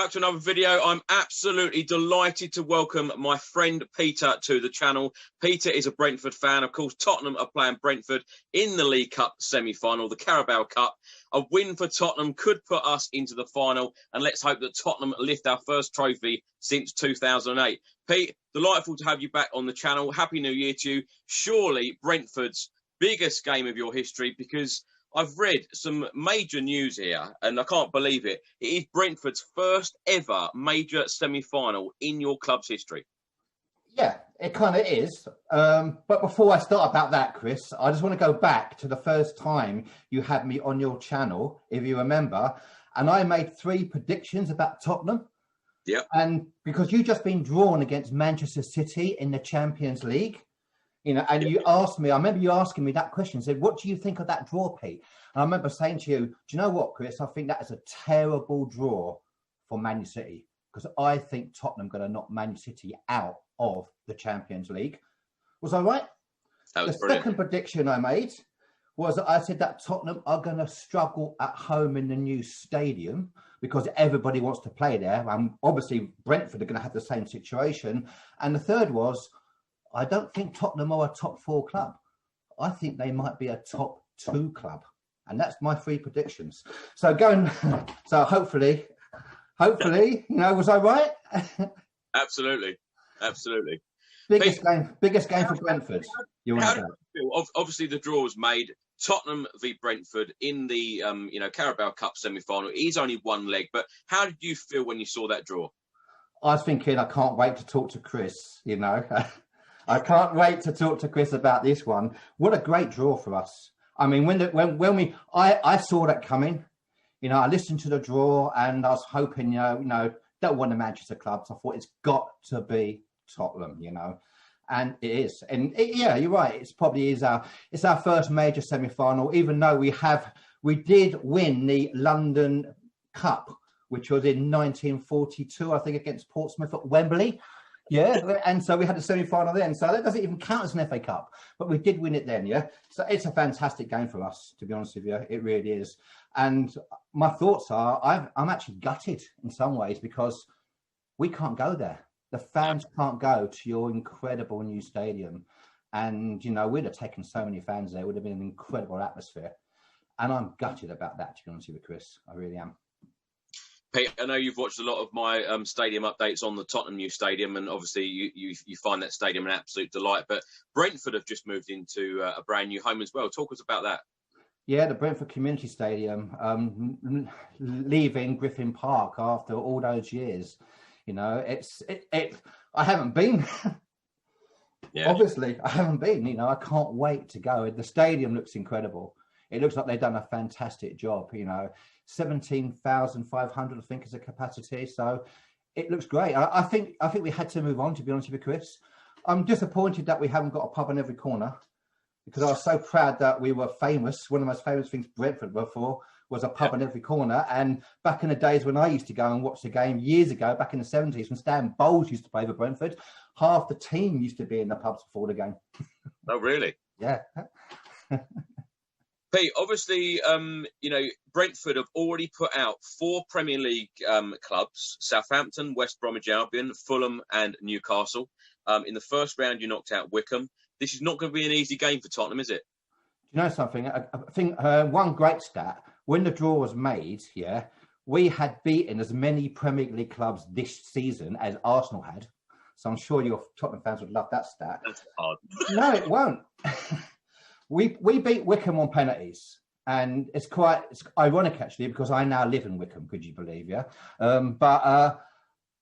back to another video. I'm absolutely delighted to welcome my friend Peter to the channel. Peter is a Brentford fan. Of course, Tottenham are playing Brentford in the League Cup semi-final, the Carabao Cup. A win for Tottenham could put us into the final, and let's hope that Tottenham lift our first trophy since 2008. Pete, delightful to have you back on the channel. Happy New Year to you. Surely Brentford's biggest game of your history, because I've read some major news here, and I can't believe it. It is Brentford's first ever major semi-final in your club's history. Yeah, it kind of is. But before I start about that, Chris, I just want to go back to the first time you had me on your channel, if you remember, and I made 3 predictions about Tottenham. Yeah. And because you've just been drawn against Manchester City in the Champions League, you know, and you asked me, I remember you asking me that question, said, what do you think of that draw, Pete? And I remember saying to you, do you know what, Chris? I think that is a terrible draw for Man City, because I think Tottenham going to knock Man City out of the Champions League. Was I right? That was the brilliant. Second prediction I made was I said that Tottenham are going to struggle at home in the new stadium because everybody wants to play there. And obviously Brentford are going to have the same situation. And the third was, I don't think Tottenham are a top 4 club. I think they might be a top 2 club. And that's my 3 predictions. So so hopefully, you know, was I right? Absolutely. Absolutely. Biggest game for Brentford. How do you feel? Obviously the draw was made. Tottenham v Brentford in the Carabao Cup semi-final. It is only one leg, but how did you feel when you saw that draw? I was thinking, I can't wait to talk to Chris, you know. I can't wait to talk to Chris about this one. What a great draw for us. I mean, I saw that coming. You know, I listened to the draw and I was hoping, you know, don't want the Manchester clubs. I thought it's got to be Tottenham, you know, and it is. And yeah, you're right. It's probably it's our first major semi-final, even though we did win the London Cup, which was in 1942, I think, against Portsmouth at Wembley. Yeah, and so we had a semi-final then. So that doesn't even count as an FA Cup, but we did win it then, yeah? So it's a fantastic game for us, to be honest with you. It really is. And my thoughts are, I'm actually gutted in some ways because we can't go there. The fans can't go to your incredible new stadium. And, you know, we'd have taken so many fans there. It would have been an incredible atmosphere. And I'm gutted about that, to be honest with you, Chris. I really am. Pete, I know you've watched a lot of my stadium updates on the Tottenham new stadium, and obviously you find that stadium an absolute delight. But Brentford have just moved into a brand new home as well. Talk us about that. Yeah, the Brentford Community Stadium, leaving Griffin Park after all those years. You know, I haven't been. Yeah. Obviously, I haven't been. You know, I can't wait to go. The stadium looks incredible. It looks like they've done a fantastic job. You know, 17,500, I think, is the capacity. So it looks great. I think we had to move on, to be honest with you, Chris. I'm disappointed that we haven't got a pub on every corner, because I was so proud that we were famous. One of the most famous things Brentford were for was a pub on every corner. And back in the days when I used to go and watch the game years ago, back in the 70s, when Stan Bowles used to play for Brentford, half the team used to be in the pubs before the game. Oh, really? Yeah. Pete, obviously, Brentford have already put out 4 Premier League clubs: Southampton, West Bromwich Albion, Fulham and Newcastle. In the first round, you knocked out Wickham. This is not going to be an easy game for Tottenham, is it? Do you know something? I think one great stat, when the draw was made, yeah, we had beaten as many Premier League clubs this season as Arsenal had. So I'm sure your Tottenham fans would love that stat. That's hard. No, it won't. We beat Wickham on penalties, and it's ironic actually, because I now live in Wickham. Could you believe? Yeah, but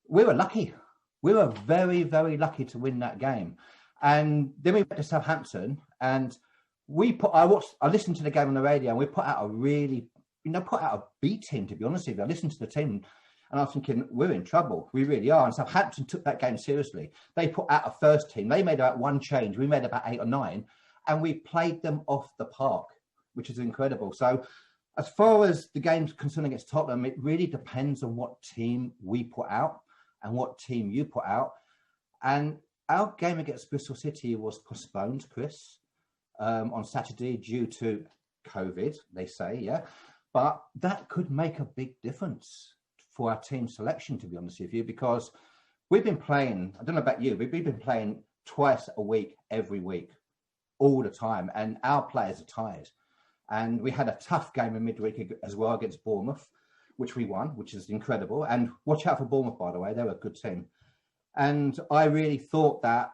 we were lucky. We were very, very lucky to win that game, and then we went to Southampton, and I listened to the game on the radio, and we put out a beating. To be honest with you, I listened to the team, and I was thinking, we're in trouble. We really are. And Southampton took that game seriously. They put out a first team. They made about 1 change. We made about 8 or 9. And we played them off the park, which is incredible. So as far as the game's concerned against Tottenham, it really depends on what team we put out and what team you put out. And our game against Bristol City was postponed, Chris, on Saturday due to COVID, they say, yeah. But that could make a big difference for our team selection, to be honest with you, because we've been playing, I don't know about you, but we've been playing twice a week, every week, all the time, and our players are tired. And we had a tough game in midweek as well against Bournemouth, which we won, which is incredible. And watch out for Bournemouth, by the way, they're a good team. And I really thought that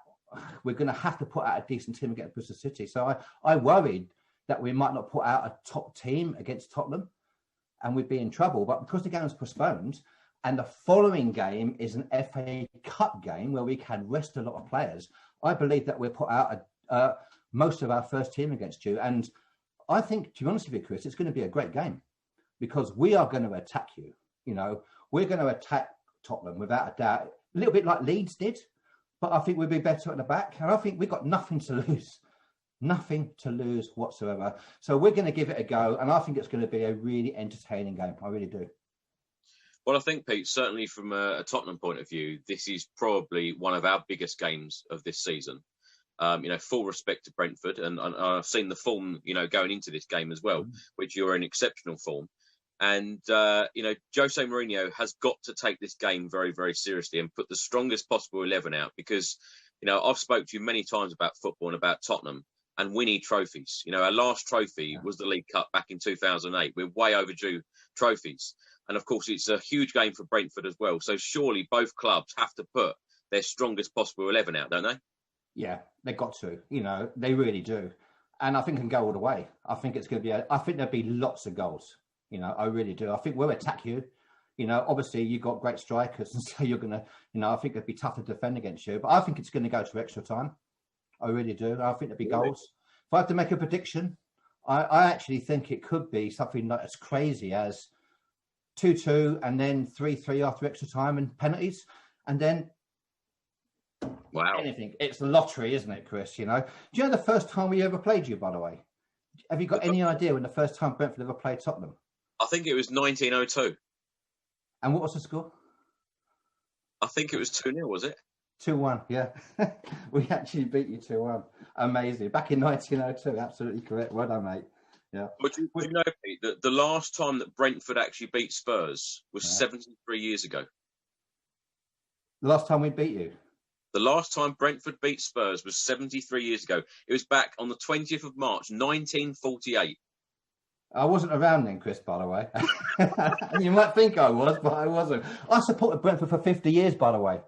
we're going to have to put out a decent team against Bristol City. So I worried that we might not put out a top team against Tottenham and we'd be in trouble. But because the game was postponed and the following game is an FA Cup game where we can rest a lot of players, I believe that we'll put out most of our first team against you. And I think, to be honest with you, Chris, it's going to be a great game because we are going to attack you. You know, we're going to attack Tottenham without a doubt, a little bit like Leeds did. But I think we'll be better at the back. And I think we've got nothing to lose. Nothing to lose whatsoever. So we're going to give it a go. And I think it's going to be a really entertaining game. I really do. Well, I think, Pete, certainly from a Tottenham point of view, this is probably one of our biggest games of this season. Full respect to Brentford. And I've seen the form, going into this game as well, which you're in exceptional form. And, Jose Mourinho has got to take this game very, very seriously and put the strongest possible 11 out because, I've spoke to you many times about football and about Tottenham and we need trophies. Our last trophy was the League Cup back in 2008. We're way overdue trophies. And, of course, it's a huge game for Brentford as well. So surely both clubs have to put their strongest possible 11 out, don't they? Yeah, they've got to. They really do. And I think it can go all the way. I think it's going to be I think there'll be lots of goals. I really do. I think we'll attack you. Obviously you've got great strikers, and so you're going to, I think it'd be tough to defend against you. But I think it's going to go to extra time. I really do. I think there'll be goals. If I have to make a prediction, I actually think it could be something like as crazy as 2-2 and then 3-3 after extra time and penalties, and then anything. It's the lottery, isn't it, Chris? Do you know the first time we ever played you, by the way? Have you got any idea when the first time Brentford ever played Tottenham? I think it was 1902. And what was the score? I think it was 2-0, was it? 2-1, yeah. We actually beat you 2-1. Amazing. Back in 1902, absolutely correct. Well done, mate. Yeah. But do you know, Pete, that the last time that Brentford actually beat Spurs was 73 years ago? The last time we beat you? The last time Brentford beat Spurs was 73 years ago. It was back on the 20th of March, 1948. I wasn't around then, Chris, by the way. You might think I was, but I wasn't. I supported Brentford for 50 years, by the way.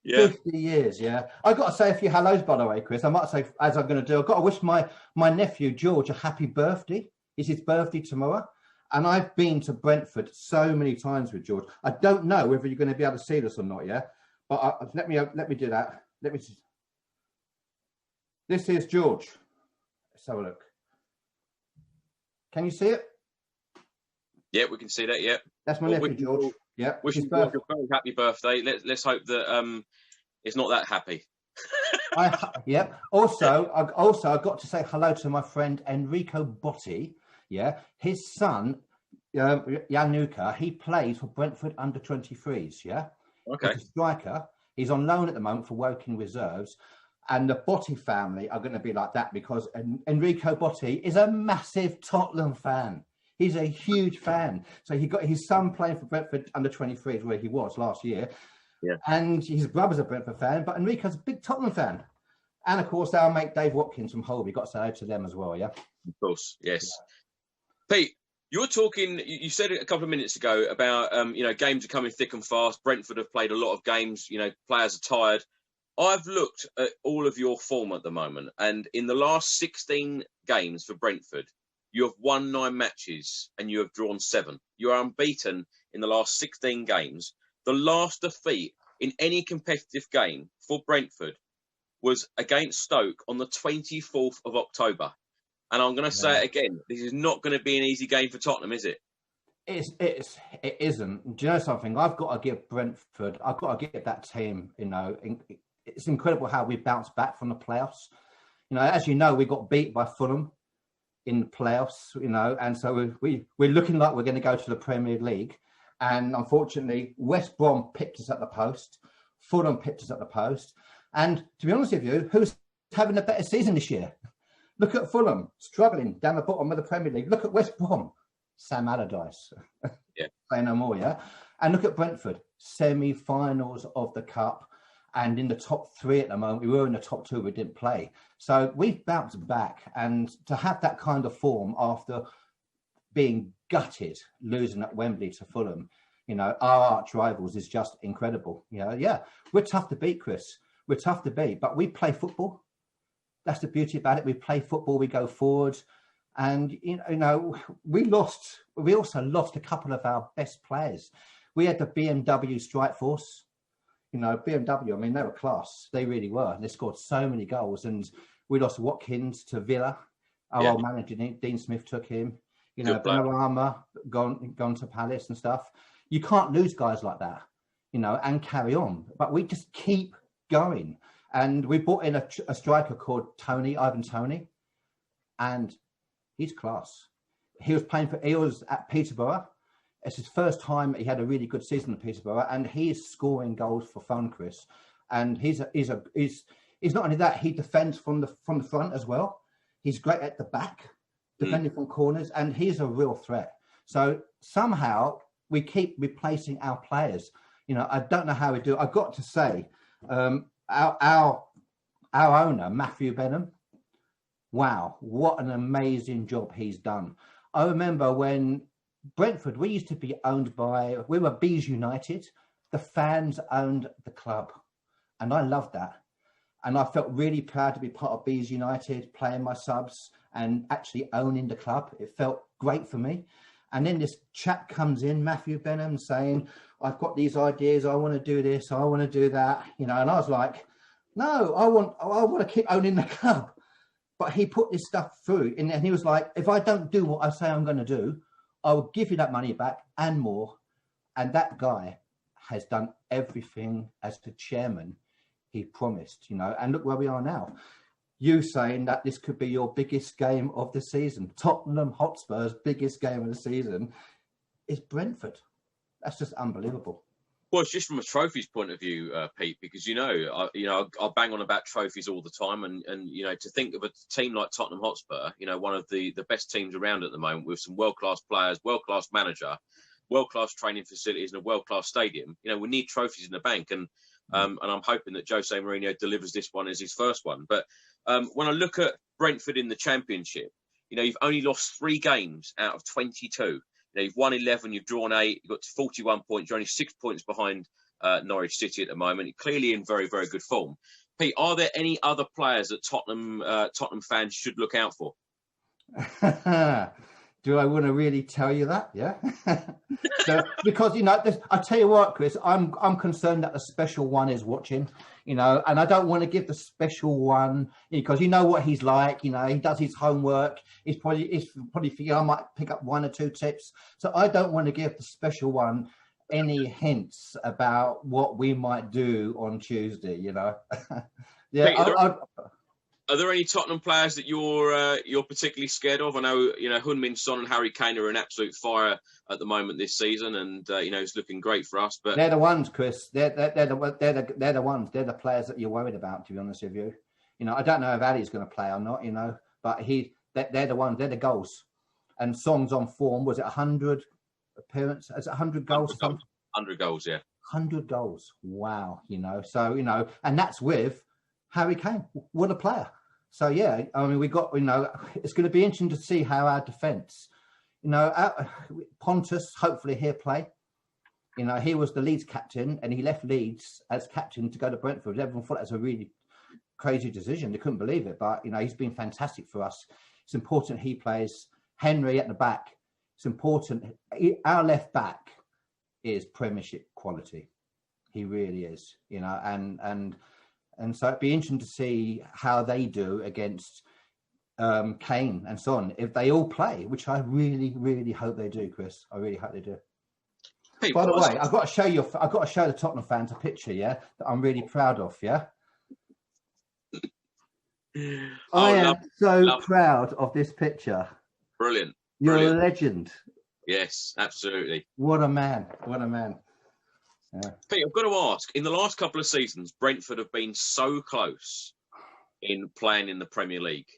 Yeah. 50 years, yeah. I've got to say a few hellos, by the way, Chris. I might say, as I'm going to do, I've got to wish my nephew, George, a happy birthday. It's his birthday tomorrow. And I've been to Brentford so many times with George. I don't know whether you're going to be able to see this or not, yeah? But let me do that. This is George. Let's have a look. Can you see it? Yeah, we can see that. Yeah, that's my nephew George. Yeah, wish you a very happy birthday. Let's hope that it's not that happy. Yeah. Also, I got to say hello to my friend Enrico Botti. Yeah, his son Januka. He plays for Brentford under 23s. Yeah. Okay. He's a striker. He's on loan at the moment for Woking Reserves. And the Botti family are going to be like that because Enrico Botti is a massive Tottenham fan. He's a huge fan. So he got his son playing for Brentford under 23s where he was last year. Yeah. And his brother's a Brentford fan, but Enrico's a big Tottenham fan. And of course, our mate Dave Watkins from Holby. Got to say hello to them as well, yeah? Of course, yes. Yeah. Pete, you're talking, you said it a couple of minutes ago about, games are coming thick and fast. Brentford have played a lot of games. Players are tired. I've looked at all of your form at the moment, and in the last 16 games for Brentford, you have won 9 matches and you have drawn 7. You are unbeaten in the last 16 games. The last defeat in any competitive game for Brentford was against Stoke on the 24th of October. And I'm going to say it again. This is not going to be an easy game for Tottenham, is it? It isn't. Do you know something? I've got to give Brentford, I've got to give that team, it's incredible how we bounced back from the playoffs. As you know, we got beat by Fulham in the playoffs, and so we're looking like we're going to go to the Premier League. And unfortunately, West Brom picked us at the post. Fulham picked us at the post. And to be honest with you, who's having a better season this year? Look at Fulham, struggling down the bottom of the Premier League. Look at West Brom, Sam Allardyce. Yeah. Say no more, yeah? And look at Brentford, semi-finals of the Cup, and in the top 3 at the moment. We were in the top 2, we didn't play. So we've bounced back, and to have that kind of form after being gutted, losing at Wembley to Fulham, you know, our arch rivals, is just incredible. You know, yeah, we're tough to beat, Chris. We're tough to beat, but we play football. That's the beauty about it. We play football, we go forward. And, you know, we also lost a couple of our best players. We had the BMW strike force. You know, BMW, I mean, they were class. They really were. They scored so many goals. And we lost Watkins to Villa. Our old manager, Dean Smith, took him. You know, Benrahma gone to Palace and stuff. You can't lose guys like that, you know, and carry on. But we just keep going. And we brought in a striker called Ivan Toney. And he's class. He was at Peterborough. It's his first time he had a really good season at Peterborough, and he's scoring goals for fun, Chris. And he's not only that, he defends from the front as well. He's great at the back, defending from corners, and he's a real threat. So somehow we keep replacing our players. You know, I don't know how we do it. I've got to say, our owner, Matthew Benham, wow, what an amazing job he's done. I remember when Brentford, we used to be owned by, we were Bees United. The fans owned the club. And I loved that. And I felt really proud to be part of Bees United, playing my subs and actually owning the club. It felt great for me. And then this chap comes in, Matthew Benham, saying, I've got these ideas. I want to do this. I want to do that. You know, and I was like, no, I want to keep owning the club. But he put this stuff through, and he was like, if I don't do what I say I'm going to do, I will give you that money back and more. And that guy has done everything as the chairman he promised, you know. And look where we are now. You saying that this could be your biggest game of the season. Tottenham Hotspur's biggest game of the season is Brentford. That's just unbelievable. Well, it's just from a trophies point of view, Pete, because I bang on about trophies all the time, and you know, to think of a team like Tottenham Hotspur, you know, one of the best teams around at the moment, with some world-class players, world-class manager, world-class training facilities, and a world-class stadium. You know, we need trophies in the bank, and I'm hoping that Jose Mourinho delivers this one as his first one. But when I look at Brentford in the Championship, you know, you've only lost 3 games out of 22. You know, you've won 11, you've drawn 8, you've got 41 points. You're only 6 points behind Norwich City at the moment. You're clearly in very, very good form. Pete, are there any other players that Tottenham fans should look out for? Do I want to really tell you that? Yeah. So, because, you know, I tell you what, Chris, I'm concerned that the special one is watching, you know, and I don't want to give the special one, because you know what he's like, you know, he does his homework. He's probably thinking I might pick up 1 or 2 tips. So I don't want to give the special one any hints about what we might do on Tuesday, you know. Yeah. Pete, are there any Tottenham players that you're particularly scared of? I know, you know, Heung-min Son and Harry Kane are in absolute fire at the moment this season, and you know, it's looking great for us. But they're the ones, Chris. They're the ones. They're the players that you're worried about, to be honest with you. You know, I don't know if Ali's going to play or not. You know, but they're the ones. They're the goals. And Son's on form. Was it 100 appearances? Is it 100 goals? 100 goals, yeah. 100 goals. Wow. You know, so, you know, and that's with Harry Kane. What a player. So, yeah, I mean, we got, you know, it's going to be interesting to see how our defence, you know, Pontus, hopefully he'll play. You know, he was the Leeds captain, and he left Leeds as captain to go to Brentford. Everyone thought that was a really crazy decision. They couldn't believe it. But, you know, he's been fantastic for us. It's important he plays. Henry at the back. It's important. Our left back is Premiership quality. He really is, you know, and so it'd be interesting to see how they do against Kane and Son if they all play, which I really, really hope they do, Chris. I really hope they do. Hey, by the way, I've got to show the Tottenham fans a picture, yeah, that I'm really proud of, yeah. I am so proud of this picture. Brilliant. You're a legend. Yes, absolutely. What a man. What a man. Yeah. Pete, I've got to ask, in the last couple of seasons, Brentford have been so close in playing in the Premier League,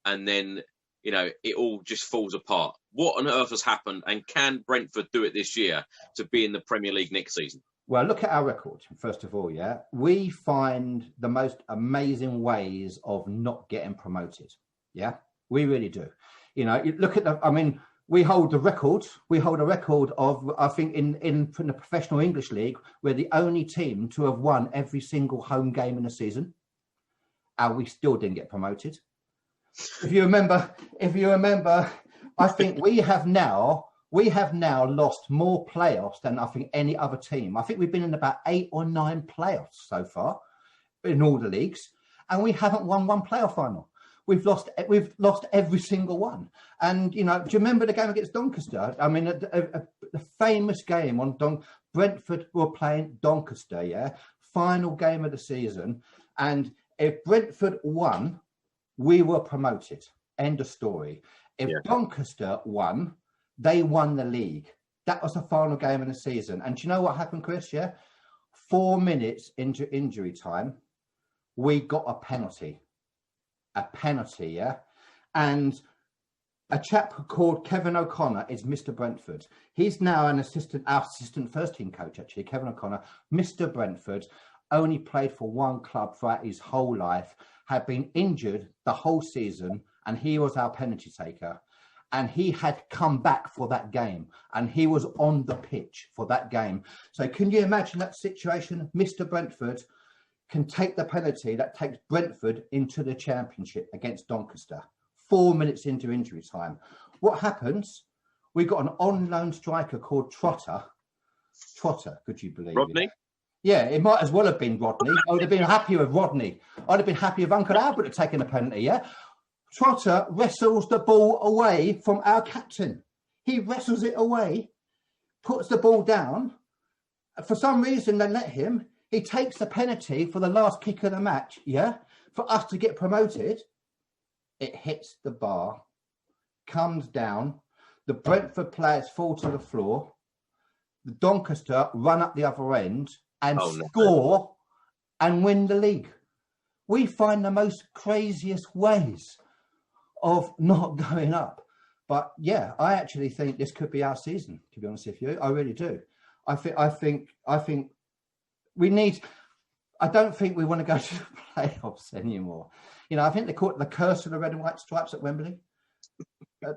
and then, you know, it all just falls apart. What on earth has happened, and can Brentford do it this year to be in the Premier League next season? Well, look at our record, first of all, yeah? We find the most amazing ways of not getting promoted, yeah? We really do. You know, you look at we hold the record. We hold a record of, I think, in the professional English league, we're the only team to have won every single home game in the season, and we still didn't get promoted. If you remember, I think we have now lost more playoffs than I think any other team. I think we've been in about 8 or 9 playoffs so far in all the leagues, and we haven't won one playoff final. We've lost every single one. And, you know, do you remember the game against Doncaster? I mean, a famous game on Brentford were playing Doncaster, yeah? Final game of the season. And if Brentford won, we were promoted. End of story. If Doncaster won, they won the league. That was the final game of the season. And do you know what happened, Chris? Yeah? 4 minutes into injury time, we got a penalty. Yeah? And a chap called Kevin O'Connor is Mr. Brentford. He's now our assistant first team coach, actually, Kevin O'Connor. Mr. Brentford only played for one club throughout his whole life, had been injured the whole season, and he was our penalty taker. And he had come back for that game, and he was on the pitch for that game. So can you imagine that situation? Mr. Brentford can take the penalty that takes Brentford into the Championship against Doncaster, 4 minutes into injury time. What happens? We got an on-loan striker called Trotter. Could you believe Rodney? it? Yeah, it might as well have been Rodney. I would have been happy with Rodney. I'd have been happy if Uncle Albert had taken the penalty, yeah? Trotter wrestles the ball away from our captain. He wrestles it away, puts the ball down. For some reason, they let him. He takes the penalty for the last kick of the match, yeah? For us to get promoted. It hits the bar, comes down. The Brentford players fall to the floor. The Doncaster run up the other end and score and win the league. We find the most craziest ways of not going up. But yeah, I actually think this could be our season, to be honest with you. I really do. I think we need, I don't think we want to go to the playoffs anymore. You know, I think they call it the curse of the red and white stripes at Wembley.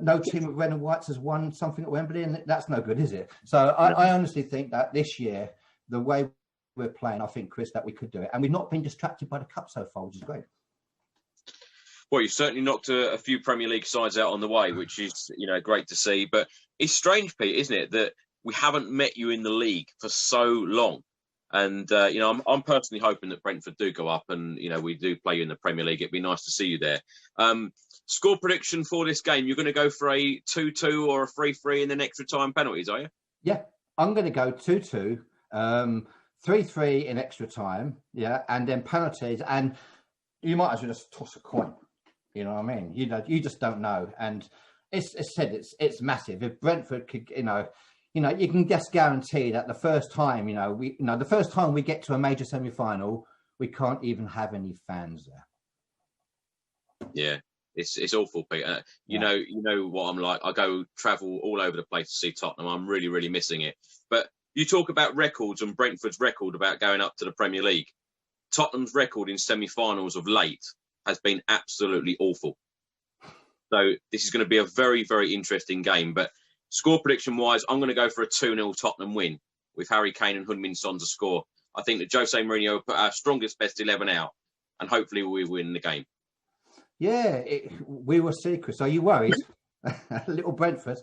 No team with red and whites has won something at Wembley, and that's no good, is it? So I honestly think that this year, the way we're playing, I think, Chris, that we could do it. And we've not been distracted by the cup so far, which is great. Well, you've certainly knocked a few Premier League sides out on the way, which is, you know, great to see. But it's strange, Pete, isn't it, that we haven't met you in the league for so long. And, you know, I'm personally hoping that Brentford do go up and, you know, we do play you in the Premier League. It'd be nice to see you there. Score prediction for this game. You're going to go for a 2-2 or a 3-3 in the extra time penalties, are you? Yeah, I'm going to go 2-2, 3-3 in extra time, yeah, and then penalties. And you might as well just toss a coin. You know what I mean? You know, you just don't know. And it's massive. If Brentford could, you know, you can just guarantee that the first time we get to a major semi-final, we can't even have any fans there. Yeah, it's awful, Peter. You know what I'm like. I go travel all over the place to see Tottenham. I'm really, really missing it. But you talk about records and Brentford's record about going up to the Premier League. Tottenham's record in semi-finals of late has been absolutely awful. So this is going to be a very, very interesting game. But score prediction-wise, I'm going to go for a 2-0 Tottenham win with Harry Kane and Heung-min Son to score. I think that Jose Mourinho will put our strongest best 11 out, and hopefully we win the game. Yeah, we will see, Chris. Are you worried? Little Brentford.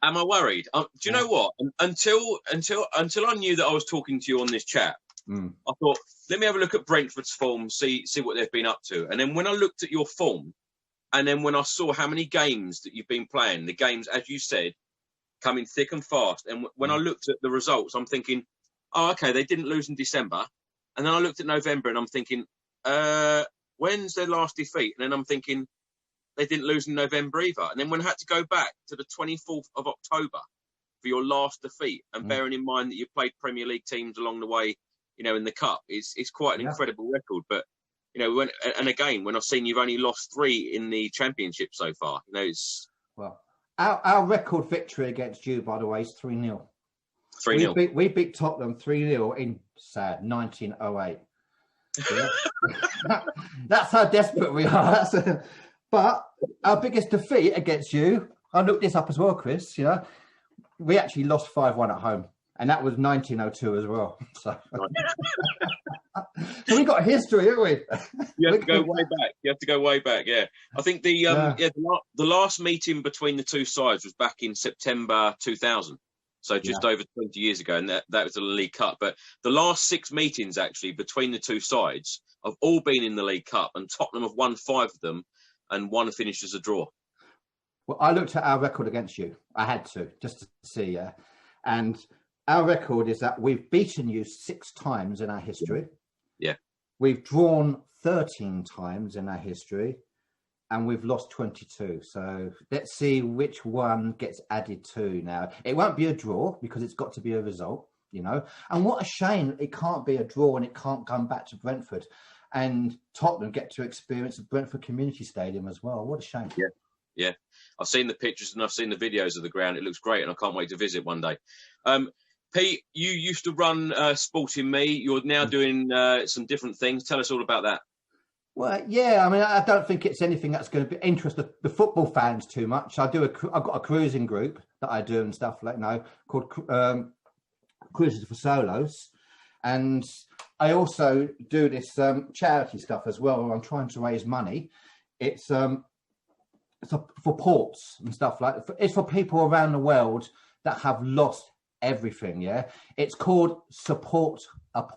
Am I worried? Do you know what? Until I knew that I was talking to you on this chat, I thought, let me have a look at Brentford's form, see what they've been up to. And then when I looked at your form, and then when I saw how many games that you've been playing, the games, as you said, coming thick and fast. And when I looked at the results, I'm thinking, oh, okay, they didn't lose in December. And then I looked at November and I'm thinking, when's their last defeat? And then I'm thinking, they didn't lose in November either. And then when I had to go back to the 24th of October for your last defeat, and bearing in mind that you played Premier League teams along the way, you know, in the Cup, it's quite an incredible record. But, you know, when I've seen you've only lost 3 in the Championship so far, you know, it's... Well, Our record victory against you, by the way, is 3-0. 3-0. We beat Tottenham 3-0 in 1908. Yeah. That's how desperate we are. But our biggest defeat against you, I looked this up as well, Chris. You know, we actually lost 5-1 at home, and that was 1902 as well. So, so we got history, haven't we? You have to go way back. You have to go way back. Yeah, I think the last meeting between the two sides was back in September 2000. So just over 20 years ago, and that was the League Cup. But the last 6 meetings actually between the two sides have all been in the League Cup, and Tottenham have won 5 of them, and one finished as a draw. Well, I looked at our record against you. I had to, just to see, and our record is that we've beaten you 6 times in our history. Yeah. We've drawn 13 times in our history, and we've lost 22. So let's see which one gets added to now. It won't be a draw because it's got to be a result, you know. And what a shame it can't be a draw and it can't come back to Brentford. And Tottenham get to experience the Brentford Community Stadium as well. What a shame. Yeah, yeah. I've seen the pictures and I've seen the videos of the ground. It looks great and I can't wait to visit one day. Pete, you used to run Sporting Me. You're now doing some different things. Tell us all about that. Well, yeah, I mean, I don't think it's anything that's going to interest the football fans too much. I've got a cruising group that I do and stuff like called Cruises for Solos, and I also do this charity stuff as well. Where I'm trying to raise money. It's for ports and stuff like that. It's for people around the world that have lost everything. Yeah, it's called Support a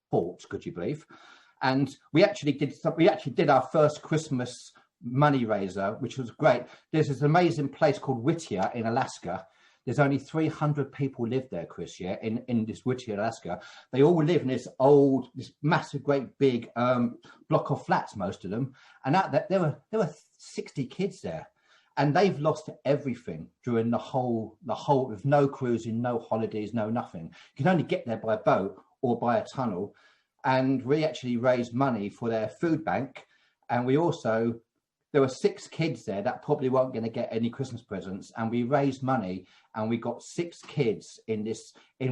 Port. Could you believe? And we actually did our first Christmas money raiser, which was great. There's this amazing place called Whittier in Alaska. There's only 300 people live there, Chris, yeah, in this Whittier, Alaska. They all live in this massive, great big block of flats, most of them. And there were 60 kids there. And they've lost everything during the whole, with no cruising, no holidays, no nothing. You can only get there by boat or by a tunnel. And we actually raised money for their food bank. And there were 6 kids there that probably weren't going to get any Christmas presents. And we raised money and we got 6 kids in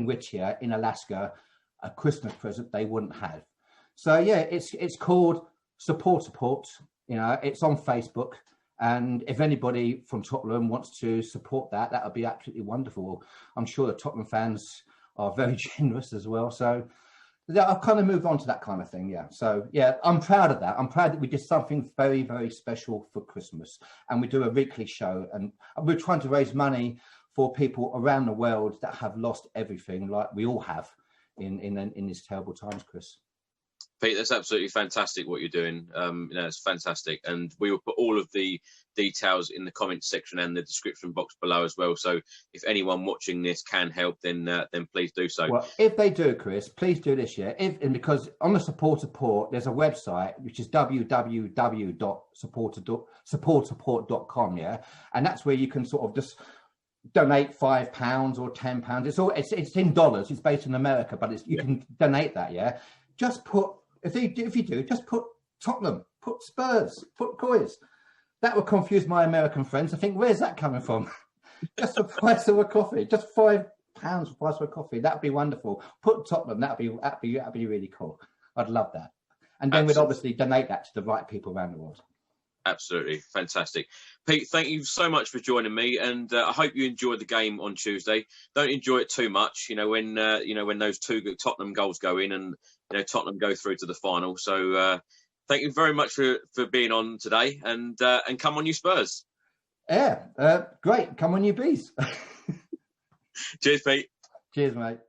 Whittier in Alaska, a Christmas present they wouldn't have. So yeah, it's called Support a Port. You know, it's on Facebook. And if anybody from Tottenham wants to support that, that would be absolutely wonderful. I'm sure the Tottenham fans are very generous as well. So I've kind of moved on to that kind of thing, yeah. So, yeah, I'm proud of that. I'm proud that we did something very, very special for Christmas. And we do a weekly show. And we're trying to raise money for people around the world that have lost everything, like we all have in these terrible times, Chris. Pete, that's absolutely fantastic what you're doing. It's fantastic. And we will put all of the details in the comments section and the description box below as well. So if anyone watching this can help, then please do so. Well, if they do, Chris, please do this, yeah. Because on the Support a Port, there's a website, which is www.supportaport.com, yeah. And that's where you can sort of just donate £5 or £10. It's in dollars. It's based in America, but you can donate that, yeah. Just put, if you do, just put Tottenham, put Spurs, put Enquires. That would confuse my American friends. I think, where's that coming from? Just the price of a coffee, just £5 for the price of a coffee. That'd be wonderful. Put Tottenham. That'd be really cool. I'd love that. And then we'd obviously donate that to the right people around the world. Absolutely fantastic. Pete, thank you so much for joining me, and I hope you enjoyed the game on Tuesday. Don't enjoy it too much, when those 2 Tottenham goals go in and Tottenham go through to the final. So thank you very much for being on today, and come on you Spurs. Yeah, great. Come on you Bees. Cheers, Pete. Cheers, mate.